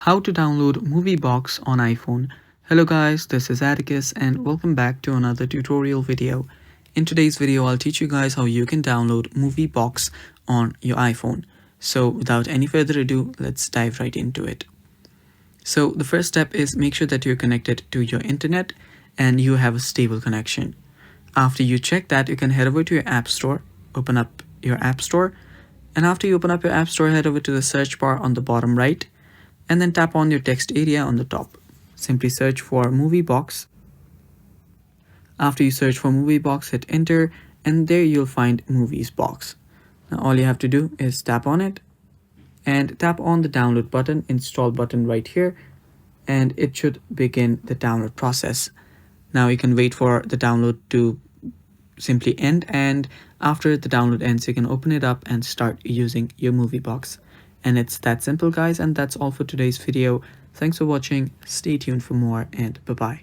How to download MovieBox on iPhone. Hello guys, this is Atticus and welcome back to another tutorial video. In today's video, I'll teach you guys how you can download MovieBox on your iPhone. So without any further ado, let's dive right into it. So the first step is make sure that you're connected to your internet and you have a stable connection. After you check that, you can head over to your App Store, open up your App Store, and after you open up your App Store, head over to the search bar on the bottom right and then tap on your text area on the top. Simply search for MovieBox. After you search for MovieBox, hit enter and there you'll find Movies Box. Now all you have to do is tap on it and tap on the download button, install button right here, and it should begin the download process. Now you can wait for the download to simply end, and after the download ends you can open it up and start using your MovieBox. And it's that simple guys, and that's all for today's video. Thanks for watching, stay tuned for more, and bye bye.